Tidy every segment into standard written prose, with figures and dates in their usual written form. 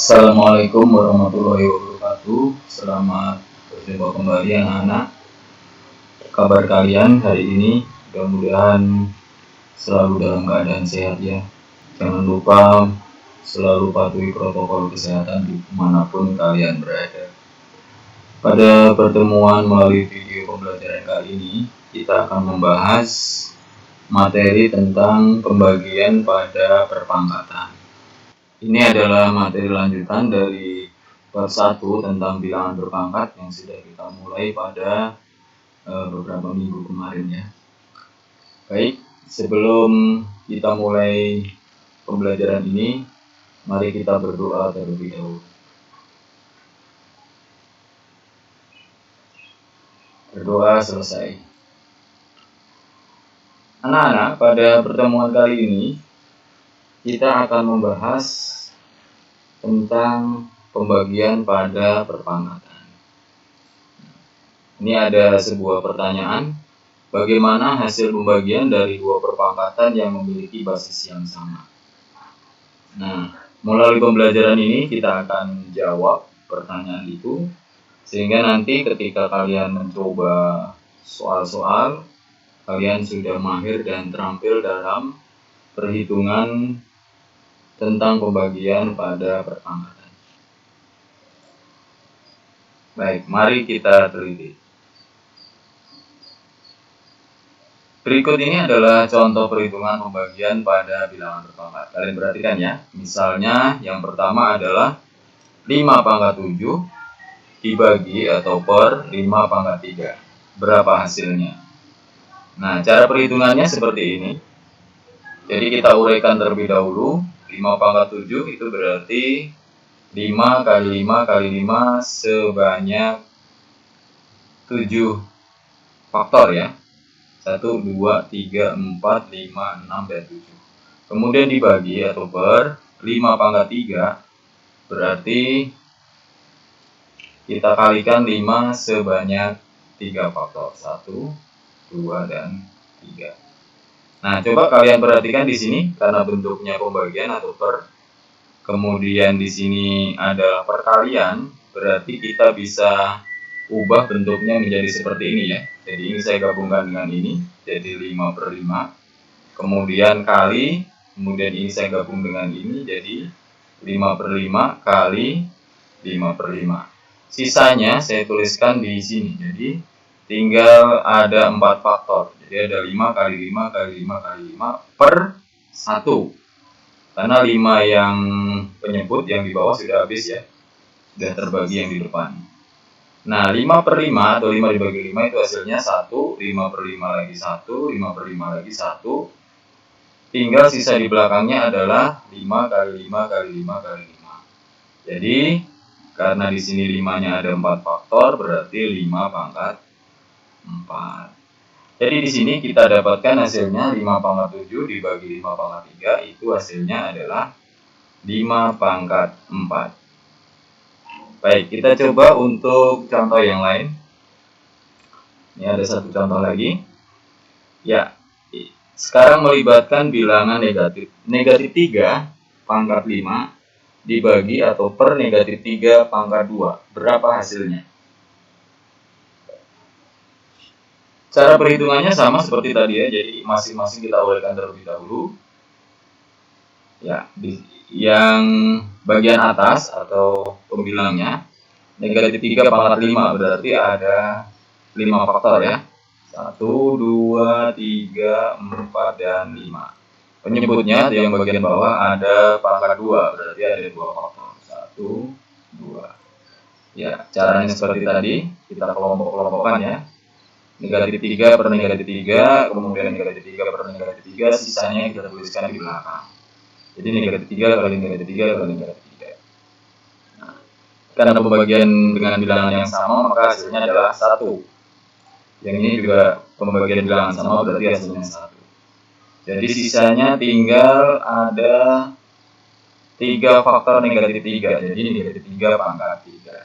Assalamualaikum warahmatullahi wabarakatuh. Selamat berjumpa kembali anak-anak. Kabar kalian hari ini mudah-mudahan selalu dalam keadaan sehat ya. Jangan lupa selalu patuhi protokol kesehatan dimanapun kalian berada. Pada pertemuan melalui video pembelajaran kali ini, kita akan membahas materi tentang pembagian pada perpangkatan. Ini adalah materi lanjutan dari bab 1 tentang bilangan berpangkat yang sudah kita mulai pada beberapa minggu kemarin ya. Baik, sebelum kita mulai pembelajaran ini, mari kita berdoa terlebih dahulu. Berdoa selesai. Anak-anak, pada pertemuan kali ini kita akan membahas tentang pembagian pada perpangkatan. Ini ada sebuah pertanyaan, bagaimana hasil pembagian dari dua perpangkatan yang memiliki basis yang sama? Nah, melalui pembelajaran ini kita akan jawab pertanyaan itu, sehingga nanti ketika kalian mencoba soal-soal, kalian sudah mahir dan terampil dalam perhitungan tentang pembagian pada perpangkatan. Baik, mari kita teliti. Berikut ini adalah contoh perhitungan pembagian pada bilangan berpangkat. Kalian perhatikan ya. Misalnya yang pertama adalah 5 pangkat 7 dibagi atau per 5 pangkat 3. Berapa hasilnya? Nah, cara perhitungannya seperti ini. Jadi kita uraikan terlebih dahulu. 5 pangkat 7 itu berarti 5 kali 5 kali 5 sebanyak 7 faktor ya. 1, 2, 3, 4, 5, 6, dan 7. Kemudian dibagi atau per 5 pangkat 3 berarti kita kalikan 5 sebanyak 3 faktor. 1, 2, dan 3. Nah, coba kalian perhatikan di sini karena bentuknya pembagian atau per. Kemudian di sini ada perkalian, berarti kita bisa ubah bentuknya menjadi seperti ini ya. Jadi ini saya gabungkan dengan ini, jadi 5 per 5. Kemudian kali, kemudian ini saya gabung dengan ini, jadi 5 per 5 kali 5 per 5. Sisanya saya tuliskan di sini, jadi tinggal ada 4 faktor. Jadi ada 5 kali 5 kali 5 kali 5 per 1. Karena 5 yang penyebut yang di bawah sudah habis ya, sudah terbagi yang di depan. Nah, 5 per 5 atau 5 dibagi 5 itu hasilnya 1, 5 per 5 lagi 1, 5 per 5 lagi 1. Tinggal sisa di belakangnya adalah 5 kali 5 kali 5 kali 5. Jadi, karena di sini 5-nya ada 4 faktor, berarti 5 pangkat 4. Jadi di sini kita dapatkan hasilnya 5 pangkat 7 dibagi 5 pangkat 3, itu hasilnya adalah 5 pangkat 4. Baik, kita coba untuk contoh yang lain. Ini ada satu contoh lagi. Ya, sekarang melibatkan bilangan negatif. Negatif 3 pangkat 5 dibagi atau per negatif 3 pangkat 2. Berapa hasilnya? Cara perhitungannya sama seperti tadi ya, jadi masing-masing kita uraikan terlebih dahulu. Ya, yang bagian atas atau pembilangnya negatif 3 pangkat 5 berarti ada 5 faktor ya. 1, 2, 3, 4, dan 5. Penyebutnya di yang bagian bawah ada pangkat 2 berarti ada 2 faktor. 1, 2. Ya, caranya seperti tadi, kita kelompok-kelompokkan ya. Negatif 3 per negatif 3, kemudian negatif 3 per negatif 3, sisanya kita tuliskan di belakang. Jadi negatif 3 kali negatif 3 kali negatif 3. Nah, karena pembagian dengan bilangan yang sama, maka hasilnya adalah 1. Yang ini juga pembagian bilangan sama, berarti hasilnya 1. Jadi sisanya tinggal ada 3 faktor negatif 3. Jadi negatif 3 pangkat 3.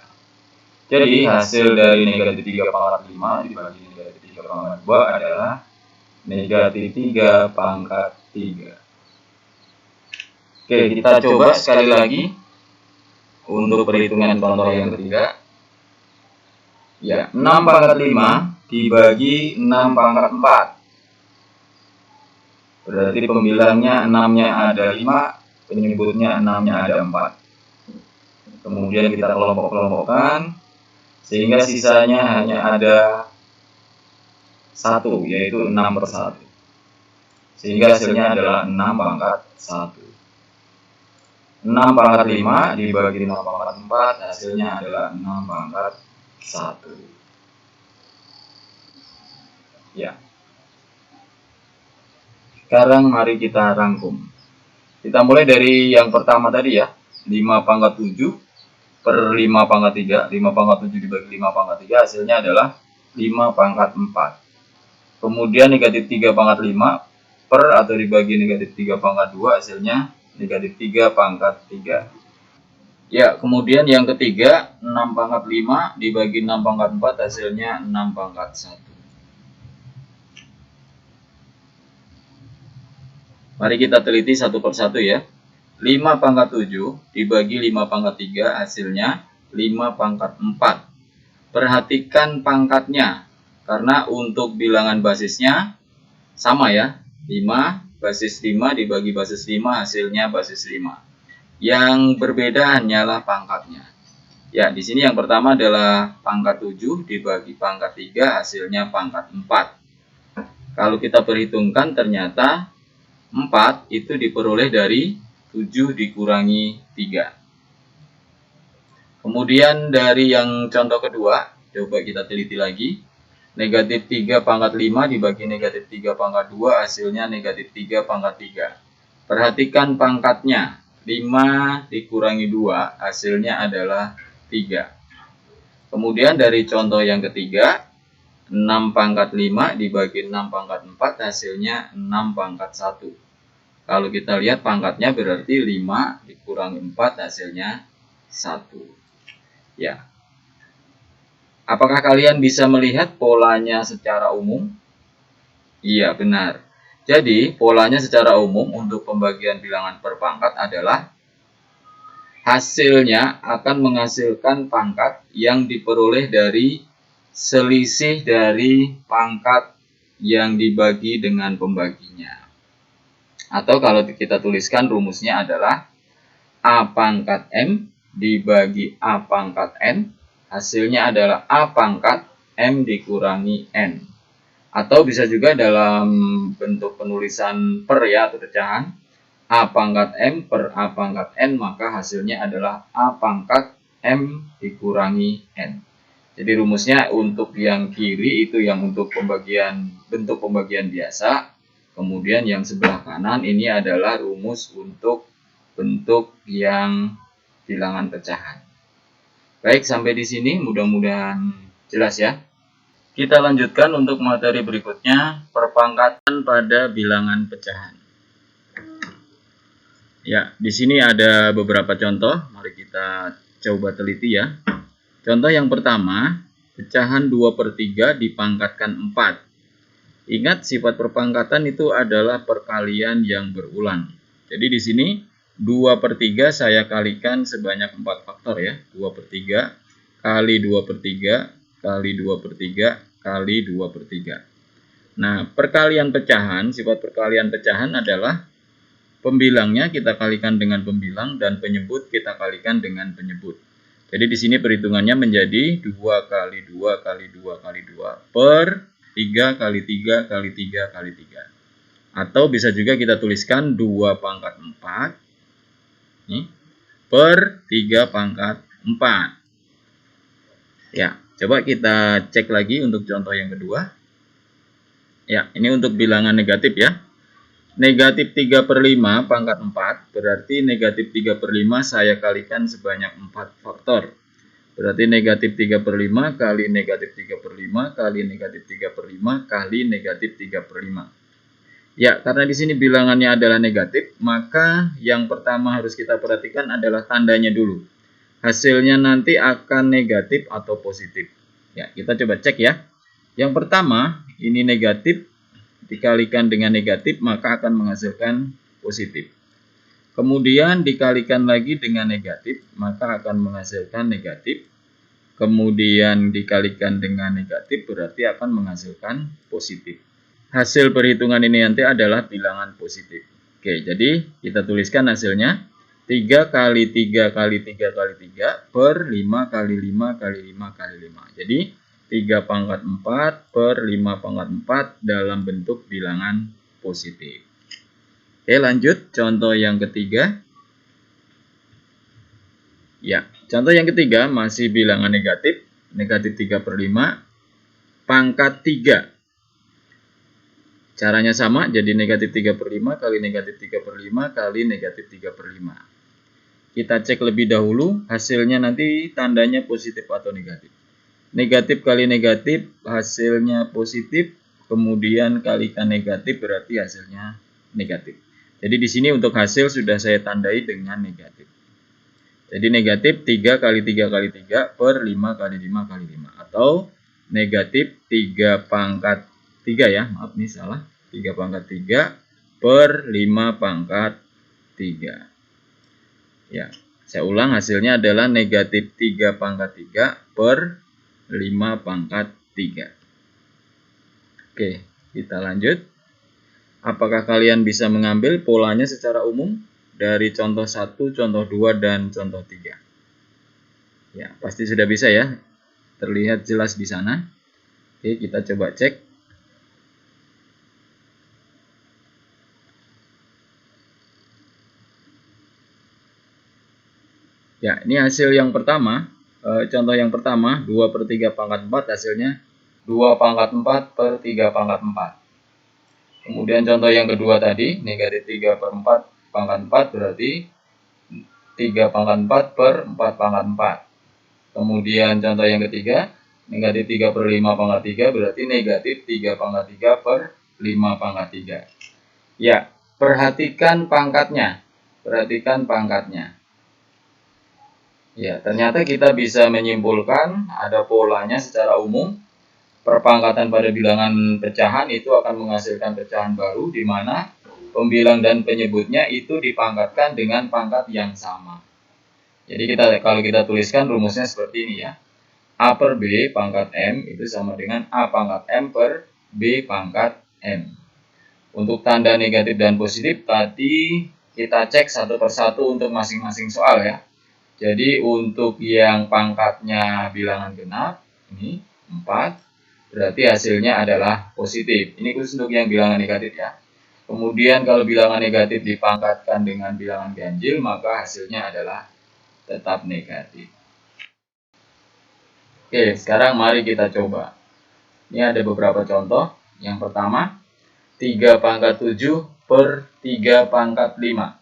Jadi hasil dari negatif 3 pangkat 5 dibagi negatif 3 pangkat 2 adalah negatif 3 pangkat 3. Oke, kita coba sekali lagi. untuk perhitungan contoh yang ketiga. Ya, 6 pangkat 5 dibagi 6 pangkat 4. Berarti pembilangnya 6-nya ada 5, penyebutnya 6-nya ada 4. Kemudian kita kelompok-kelompokkan sehingga sisanya hanya ada 1, yaitu 6/1. Sehingga hasilnya adalah 6 pangkat 1. 6 pangkat 5 dibagi 6 pangkat 4, hasilnya adalah 6 pangkat 1. Ya. Sekarang mari kita rangkum. Kita mulai dari yang pertama tadi ya, 5 pangkat 7 per 5 pangkat 3. 5 pangkat 7 dibagi 5 pangkat 3, hasilnya adalah 5 pangkat 4. Kemudian negatif 3 pangkat 5 per atau dibagi negatif 3 pangkat 2, hasilnya negatif 3 pangkat 3. Ya, kemudian yang ketiga, 6 pangkat 5 dibagi 6 pangkat 4, hasilnya 6 pangkat 1. Mari kita teliti satu persatu ya. 5 pangkat 7 dibagi 5 pangkat 3, hasilnya 5 pangkat 4. Perhatikan pangkatnya, karena untuk bilangan basisnya sama ya. 5 basis 5 dibagi basis 5, hasilnya basis 5. Yang berbeda hanyalah pangkatnya. Ya, di sini yang pertama adalah pangkat 7 dibagi pangkat 3, hasilnya pangkat 4. Kalau kita perhitungkan ternyata 4 itu diperoleh dari 7 dikurangi 3. Kemudian dari yang contoh kedua, coba kita teliti lagi. Negatif 3 pangkat 5 dibagi negatif 3 pangkat 2, hasilnya negatif 3 pangkat 3. Perhatikan pangkatnya. 5 dikurangi 2, hasilnya adalah 3. Kemudian dari contoh yang ketiga, 6 pangkat 5 dibagi 6 pangkat 4, hasilnya 6 pangkat 1. Kalau kita lihat pangkatnya berarti 5 dikurangi 4, hasilnya 1. Ya. Apakah kalian bisa melihat polanya secara umum? Iya, benar. Jadi, polanya secara umum untuk pembagian bilangan per pangkat adalah hasilnya akan menghasilkan pangkat yang diperoleh dari selisih dari pangkat yang dibagi dengan pembaginya. Atau kalau kita tuliskan rumusnya adalah A pangkat M dibagi A pangkat N, hasilnya adalah A pangkat M dikurangi N. Atau bisa juga dalam bentuk penulisan per ya atau pecahan, A pangkat M per A pangkat N, maka hasilnya adalah A pangkat M dikurangi N. Jadi rumusnya untuk yang kiri itu yang untuk bentuk pembagian biasa. Kemudian yang sebelah kanan ini adalah rumus untuk bentuk yang bilangan pecahan. Baik, sampai di sini mudah-mudahan jelas ya. Kita lanjutkan untuk materi berikutnya, perpangkatan pada bilangan pecahan. Ya, di sini ada beberapa contoh, mari kita coba teliti ya. Contoh yang pertama, pecahan 2/3 dipangkatkan 4. Ingat, sifat perpangkatan itu adalah perkalian yang berulang. Jadi di sini 2/3 saya kalikan sebanyak 4 faktor ya. 2/3 kali 2/3 kali 2/3 kali 2/3. Nah, perkalian pecahan, sifat perkalian pecahan adalah pembilangnya kita kalikan dengan pembilang dan penyebut kita kalikan dengan penyebut. Jadi di sini perhitungannya menjadi 2 kali 2 kali 2 kali 2 per 3 kali 3 kali 3 kali 3. Atau bisa juga kita tuliskan 2 pangkat 4 per 3 pangkat 4. Ya, coba kita cek lagi untuk contoh yang kedua. Ya, ini untuk bilangan negatif ya. Negatif 3/5 pangkat 4, berarti negatif 3/5 saya kalikan sebanyak 4 faktor. Berarti negatif 3/5 kali negatif 3/5 kali negatif 3/5 kali negatif 3/5. Ya, karena di sini bilangannya adalah negatif, maka yang pertama harus kita perhatikan adalah tandanya dulu. Hasilnya nanti akan negatif atau positif. Ya, kita coba cek ya. Yang pertama, ini negatif dikalikan dengan negatif, maka akan menghasilkan positif. Kemudian dikalikan lagi dengan negatif, maka akan menghasilkan negatif. Kemudian dikalikan dengan negatif berarti akan menghasilkan positif. Hasil perhitungan ini nanti adalah bilangan positif. Oke, jadi kita tuliskan hasilnya 3 kali 3 kali 3 kali 3 per 5 kali 5 kali 5 kali 5. Jadi 3 pangkat 4 per 5 pangkat 4 dalam bentuk bilangan positif. Oke, lanjut contoh yang ketiga. Ya, contoh yang ketiga masih bilangan negatif. Negatif 3 per 5 pangkat 3. Caranya sama, jadi negatif 3 per 5 kali negatif 3 per 5 kali negatif 3 per 5. Kita cek lebih dahulu, hasilnya nanti tandanya positif atau negatif. Negatif kali negatif, hasilnya positif, kemudian kalikan negatif berarti hasilnya negatif. Jadi di sini untuk hasil sudah saya tandai dengan negatif. Jadi negatif 3 kali 3 kali 3 per 5 kali 5 kali 5. Atau negatif 3 pangkat 3 ya, maaf ini salah. 3 pangkat 3 per 5 pangkat 3. Ya, saya ulang, hasilnya adalah negatif 3 pangkat 3 per 5 pangkat 3. Oke, kita lanjut. Apakah kalian bisa mengambil polanya secara umum dari contoh 1, contoh 2, dan contoh 3? Ya, pasti sudah bisa ya. Terlihat jelas di sana. Oke, kita coba cek. Ya, ini hasil yang pertama. Contoh yang pertama, 2 per 3 pangkat 4 hasilnya 2 pangkat 4 per 3 pangkat 4. Kemudian contoh yang kedua tadi, negatif 3 per 4 pangkat 4 berarti 3 pangkat 4 per 4 pangkat 4. Kemudian contoh yang ketiga, negatif 3 per 5 pangkat 3 berarti negatif 3 pangkat 3 per 5 pangkat 3. Ya, perhatikan pangkatnya. Perhatikan pangkatnya. Ya, ternyata kita bisa menyimpulkan ada polanya secara umum. Perpangkatan pada bilangan pecahan itu akan menghasilkan pecahan baru di mana pembilang dan penyebutnya itu dipangkatkan dengan pangkat yang sama. Jadi kalau kita tuliskan rumusnya seperti ini ya. A per B pangkat M itu sama dengan A pangkat M per B pangkat M. Untuk tanda negatif dan positif tadi kita cek satu persatu untuk masing-masing soal ya. Jadi untuk yang pangkatnya bilangan genap, ini 4, berarti hasilnya adalah positif. Ini khusus untuk yang bilangan negatif ya. Kemudian kalau bilangan negatif dipangkatkan dengan bilangan ganjil, maka hasilnya adalah tetap negatif. Oke, sekarang mari kita coba. Ini ada beberapa contoh. Yang pertama, 3 pangkat 7 per 3 pangkat 5.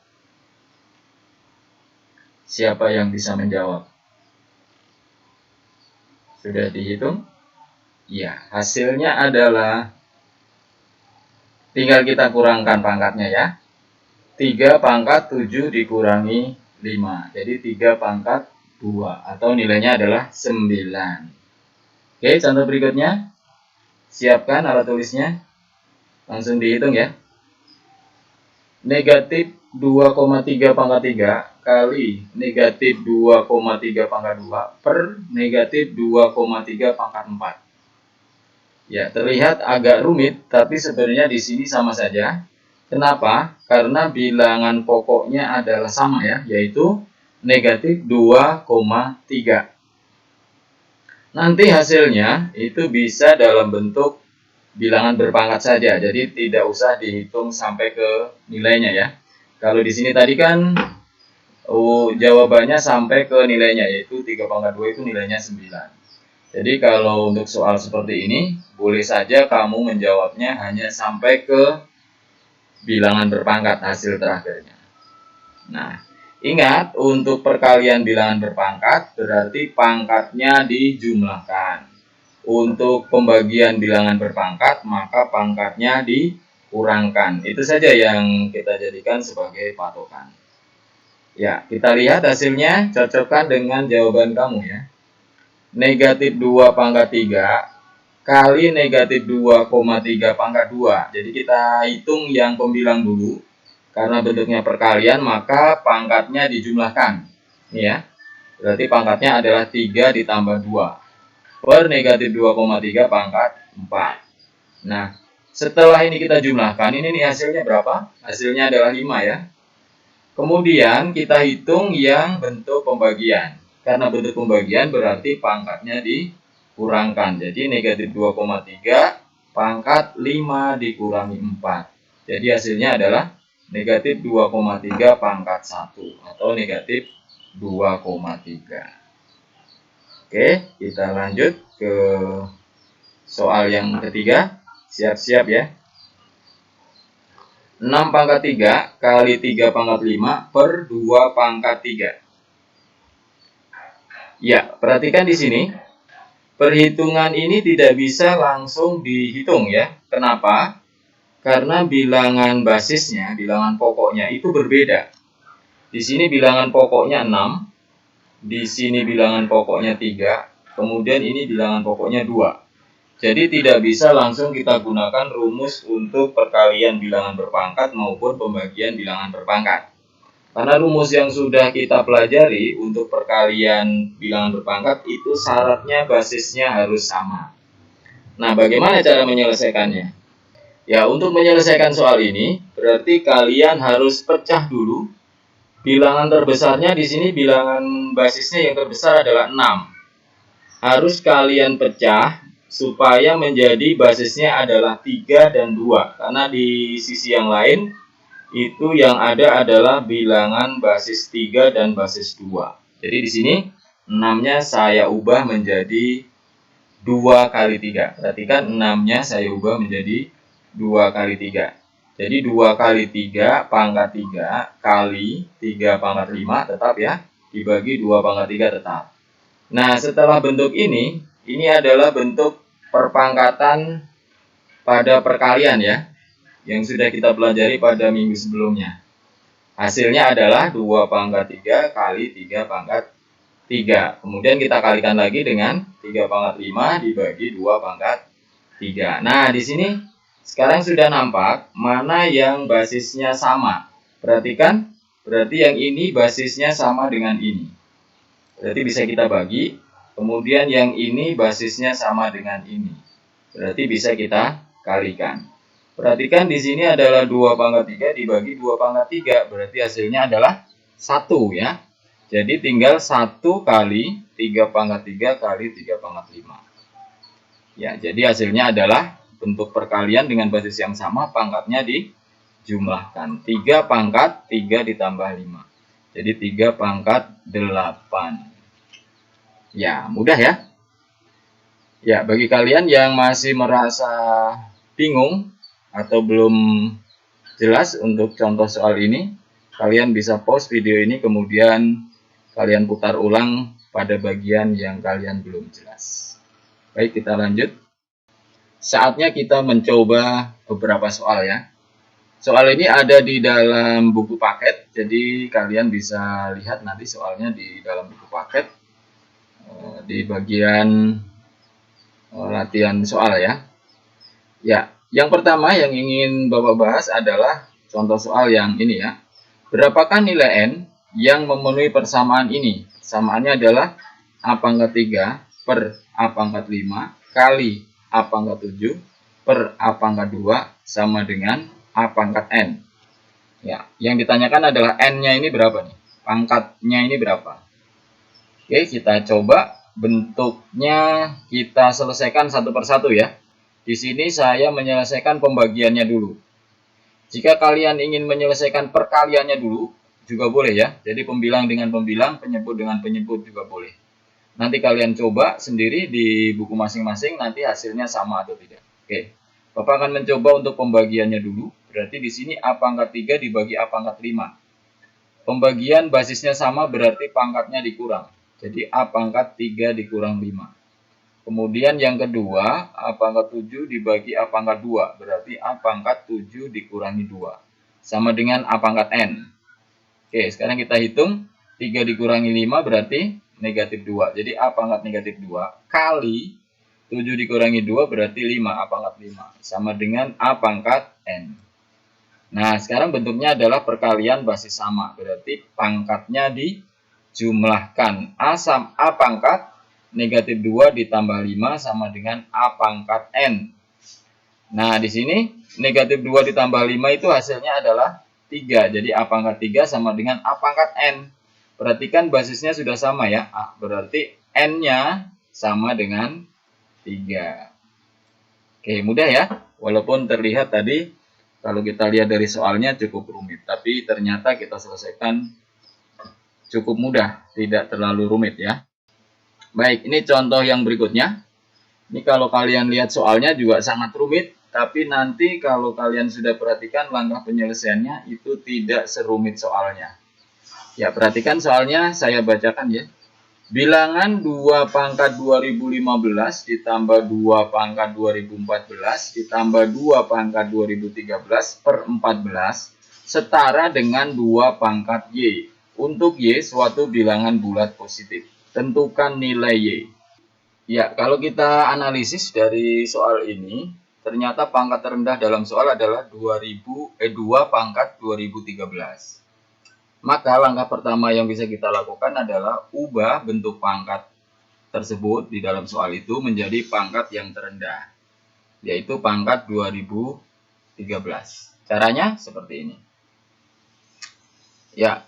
Siapa yang bisa menjawab? Sudah dihitung? Ya, hasilnya adalah tinggal kita kurangkan pangkatnya ya. 3 pangkat 7 dikurangi 5. Jadi 3 pangkat 2 atau nilainya adalah 9. Oke, contoh berikutnya. Siapkan alat tulisnya. Langsung dihitung ya. Negatif 2,3 pangkat 3 kali negatif 2,3 pangkat 2 per negatif 2,3 pangkat 4. Ya, terlihat agak rumit, tapi sebenarnya di sini sama saja. Kenapa? Karena bilangan pokoknya adalah sama ya, yaitu negatif 2,3. Nanti hasilnya itu bisa dalam bentuk bilangan berpangkat saja, jadi tidak usah dihitung sampai ke nilainya ya. Kalau di sini tadi kan jawabannya sampai ke nilainya, yaitu 3 pangkat 2 itu nilainya 9. Jadi kalau untuk soal seperti ini, boleh saja kamu menjawabnya hanya sampai ke bilangan berpangkat hasil terakhirnya. Nah, ingat untuk perkalian bilangan berpangkat berarti pangkatnya dijumlahkan. Untuk pembagian bilangan berpangkat, maka pangkatnya dikurangkan. Itu saja yang kita jadikan sebagai patokan. Ya, kita lihat hasilnya, cocokkan dengan jawaban kamu ya. Negatif 2 pangkat 3 kali negatif 2,3 pangkat 2. Jadi kita hitung yang pembilang dulu. karena bentuknya perkalian, maka pangkatnya dijumlahkan. Ini ya. Berarti pangkatnya adalah 3 ditambah 2. Per negatif 2,3 pangkat 4. Nah, setelah ini kita jumlahkan, ini nih hasilnya berapa? Hasilnya adalah 5 ya. Kemudian kita hitung yang bentuk pembagian. Karena bentuk pembagian berarti pangkatnya dikurangkan. Jadi negatif 2,3 pangkat 5 dikurangi 4. Jadi hasilnya adalah negatif 2,3 pangkat 1 atau negatif 2,3. Oke, kita lanjut ke soal yang ketiga. Siap-siap ya. 6 pangkat 3 kali 3 pangkat 5 per 2 pangkat 3. Ya, perhatikan di sini. Perhitungan ini tidak bisa langsung dihitung ya. Kenapa? Karena bilangan basisnya, bilangan pokoknya itu berbeda. Di sini bilangan pokoknya 6, di sini bilangan pokoknya 3, kemudian ini bilangan pokoknya 2. Jadi tidak bisa langsung kita gunakan rumus untuk perkalian bilangan berpangkat maupun pembagian bilangan berpangkat. Karena rumus yang sudah kita pelajari untuk perkalian bilangan berpangkat itu syaratnya basisnya harus sama. Nah, bagaimana cara menyelesaikannya? Ya, untuk menyelesaikan soal ini berarti kalian harus pecah dulu. Bilangan terbesarnya di sini bilangan basisnya yang terbesar adalah 6. Harus kalian pecah supaya menjadi basisnya adalah 3 dan 2. Karena di sisi yang lain, itu yang ada adalah bilangan basis 3 dan basis 2. Jadi di sini 6-nya saya ubah menjadi 2 kali 3. Perhatikan 6-nya saya ubah menjadi 2 kali 3. Jadi 2 kali 3 pangkat 3 kali 3 pangkat 5 tetap ya. Dibagi 2 pangkat 3 tetap. Nah, setelah bentuk ini adalah bentuk perpangkatan pada perkalian ya, yang sudah kita pelajari pada minggu sebelumnya. Hasilnya adalah 2 pangkat 3 kali 3 pangkat 3. Kemudian kita kalikan lagi dengan 3 pangkat 5 dibagi 2 pangkat 3. Nah, di sini sekarang sudah nampak mana yang basisnya sama. Perhatikan, berarti yang ini basisnya sama dengan ini. Berarti bisa kita bagi. Kemudian yang ini basisnya sama dengan ini. Berarti bisa kita kalikan. Perhatikan di sini adalah 2 pangkat 3 dibagi 2 pangkat 3. Berarti hasilnya adalah 1 ya. Jadi tinggal 1 kali 3 pangkat 3 kali 3 pangkat 5. Ya, jadi hasilnya adalah bentuk perkalian dengan basis yang sama, pangkatnya dijumlahkan. 3 pangkat 3 ditambah 5. Jadi 3 pangkat 8. Ya, mudah ya. Ya, bagi kalian yang masih merasa bingung atau belum jelas untuk contoh soal ini, kalian bisa pause video ini kemudian kalian putar ulang pada bagian yang kalian belum jelas. Baik, kita lanjut. Saatnya kita mencoba beberapa soal ya. Soal ini ada di dalam buku paket, jadi kalian bisa lihat nanti soalnya di dalam buku paket di bagian latihan soal ya. Ya, yang pertama yang ingin Bapak bahas adalah contoh soal yang ini ya. Berapakah nilai N yang memenuhi persamaan ini? Persamaannya adalah A pangkat 3 per A pangkat 5 kali A pangkat 7 per A pangkat 2 sama dengan A pangkat N. Ya, yang ditanyakan adalah N-nya ini berapa nih? Pangkatnya ini berapa? Oke, kita coba bentuknya kita selesaikan satu persatu ya. Di sini saya menyelesaikan pembagiannya dulu. Jika kalian ingin menyelesaikan perkaliannya dulu, juga boleh ya. Jadi pembilang dengan pembilang, penyebut dengan penyebut juga boleh. Nanti kalian coba sendiri di buku masing-masing, nanti hasilnya sama atau tidak. Oke, Bapak akan mencoba untuk pembagiannya dulu. Berarti di sini A pangkat 3 dibagi A pangkat 5. Pembagian basisnya sama berarti pangkatnya dikurang. Jadi A pangkat 3 dikurang 5. Kemudian yang kedua, A pangkat 7 dibagi A pangkat 2. Berarti A pangkat 7 dikurangi 2. Sama dengan A pangkat N. Oke, sekarang kita hitung. 3 dikurangi 5 berarti negatif 2. Jadi A pangkat negatif 2 kali 7 dikurangi 2 berarti 5. A pangkat 5. Sama dengan A pangkat N. Nah, sekarang bentuknya adalah perkalian basis sama. Berarti pangkatnya dijumlahkan. A pangkat negatif 2 ditambah 5 sama dengan A pangkat N. Nah, di sini negatif 2 ditambah 5 itu hasilnya adalah 3. Jadi A pangkat 3 sama dengan A pangkat N. Perhatikan basisnya sudah sama ya. Berarti N-nya sama dengan 3. Oke, mudah ya. Walaupun terlihat tadi kalau kita lihat dari soalnya cukup rumit, tapi ternyata kita selesaikan cukup mudah, tidak terlalu rumit ya. Baik, ini contoh yang berikutnya. Ini kalau kalian lihat soalnya juga sangat rumit, tapi nanti kalau kalian sudah perhatikan langkah penyelesaiannya itu tidak serumit soalnya. Ya, perhatikan soalnya saya bacakan ya. Bilangan 2 pangkat 2015 ditambah 2 pangkat 2014 ditambah 2 pangkat 2013 per 14 setara dengan 2 pangkat Y. Untuk Y suatu bilangan bulat positif. Tentukan nilai Y. Ya, kalau kita analisis dari soal ini, ternyata pangkat terendah dalam soal adalah 2 pangkat 2013. Maka langkah pertama yang bisa kita lakukan adalah ubah bentuk pangkat tersebut di dalam soal itu menjadi pangkat yang terendah, yaitu pangkat 2013. Caranya seperti ini. Ya,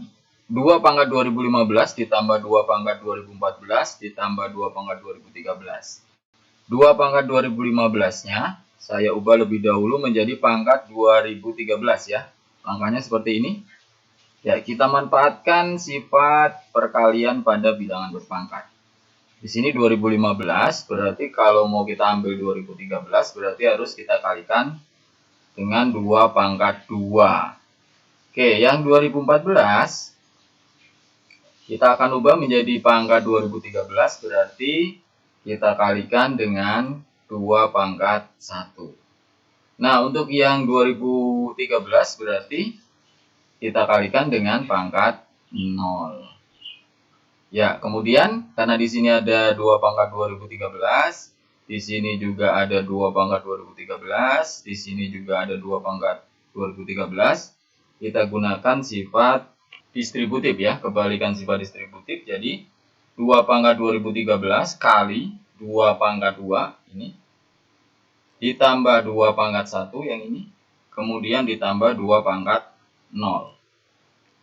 2 pangkat 2015 ditambah 2 pangkat 2014 ditambah 2 pangkat 2013. 2 pangkat 2015-nya saya ubah lebih dahulu menjadi pangkat 2013 ya. Langkahnya seperti ini. Ya, kita manfaatkan sifat perkalian pada bilangan berpangkat. Di sini 2015, berarti kalau mau kita ambil 2013, berarti harus kita kalikan dengan 2 pangkat 2. Oke, yang 2014, kita akan ubah menjadi pangkat 2013, berarti kita kalikan dengan 2 pangkat 1. Nah, untuk yang 2013, berarti kita kalikan dengan pangkat 0. Ya, kemudian karena di sini ada 2 pangkat 2013, di sini juga ada 2 pangkat 2013, di sini juga ada 2 pangkat 2013, kita gunakan sifat distributif ya, kebalikan sifat distributif. Jadi 2 pangkat 2013 kali 2 pangkat 2 ini ditambah 2 pangkat 1 yang ini, kemudian ditambah 2 pangkat 0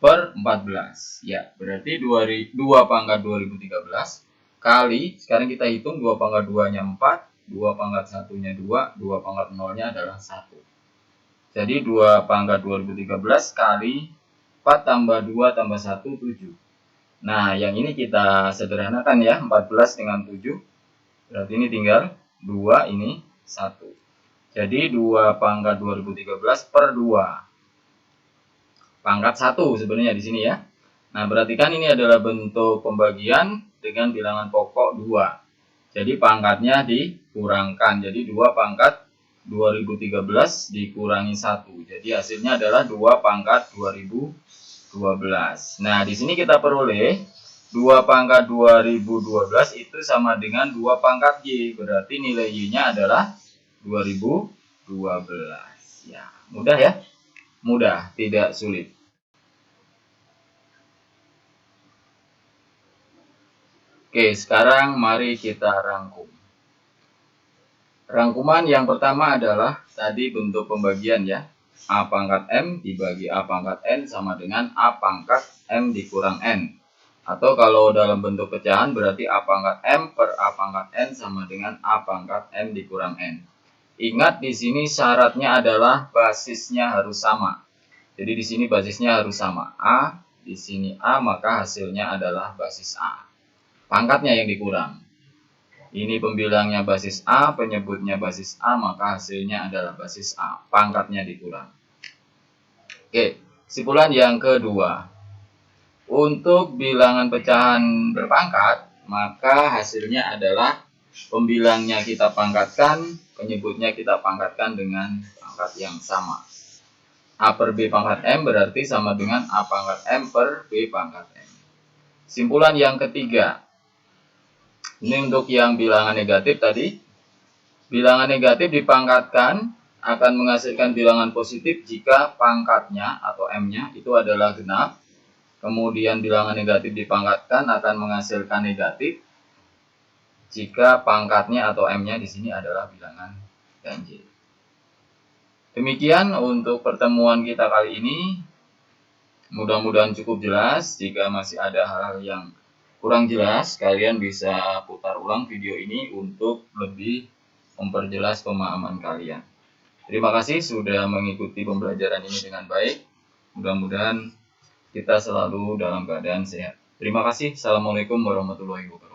per 14. Ya, berarti 2 pangkat 2013 kali, sekarang kita hitung 2 pangkat 2-nya 4, 2 pangkat 1-nya 2, 2 pangkat 0-nya adalah 1. Jadi 2 pangkat 2013 kali 4 tambah 2 tambah 1, 7. Nah, yang ini kita sederhanakan ya, 14 dengan 7. Berarti ini tinggal 2, ini 1. Jadi 2 pangkat 2013 per 2. Pangkat 1 sebenarnya di sini ya. Nah, perhatikan ini adalah bentuk pembagian dengan bilangan pokok 2. Jadi pangkatnya dikurangkan. Jadi 2 pangkat 2013 dikurangi 1. Jadi hasilnya adalah 2 pangkat 2012. Nah, di sini kita peroleh 2 pangkat 2012 itu sama dengan 2 pangkat Y. Berarti nilai Y-nya adalah 2012. Ya, mudah ya? Mudah, tidak sulit. Oke, sekarang mari kita rangkum. Rangkuman yang pertama adalah tadi bentuk pembagian ya. A pangkat M dibagi A pangkat N sama dengan A pangkat M dikurang N. Atau kalau dalam bentuk pecahan berarti A pangkat M per A pangkat N sama dengan A pangkat M dikurang N. Ingat di sini syaratnya adalah basisnya harus sama. Jadi di sini basisnya harus sama. A, di sini A, maka hasilnya adalah basis A. Pangkatnya yang dikurang. Ini pembilangnya basis A, penyebutnya basis A, maka hasilnya adalah basis A. Pangkatnya dikurang. Oke, kesimpulan yang kedua. Untuk bilangan pecahan berpangkat, maka hasilnya adalah pembilangnya kita pangkatkan, penyebutnya kita pangkatkan dengan pangkat yang sama. A per B pangkat M berarti sama dengan A pangkat M per B pangkat M. Kesimpulan yang ketiga. Ini untuk yang bilangan negatif tadi. Bilangan negatif dipangkatkan akan menghasilkan bilangan positif jika pangkatnya atau M-nya itu adalah genap. Kemudian bilangan negatif dipangkatkan akan menghasilkan negatif jika pangkatnya atau M-nya di sini adalah bilangan ganjil. Demikian untuk pertemuan kita kali ini. Mudah-mudahan cukup jelas. Jika masih ada hal-hal yang kurang jelas, kalian bisa putar ulang video ini untuk lebih memperjelas pemahaman kalian. Terima kasih sudah mengikuti pembelajaran ini dengan baik. Mudah-mudahan kita selalu dalam keadaan sehat. Terima kasih. Assalamualaikum warahmatullahi wabarakatuh.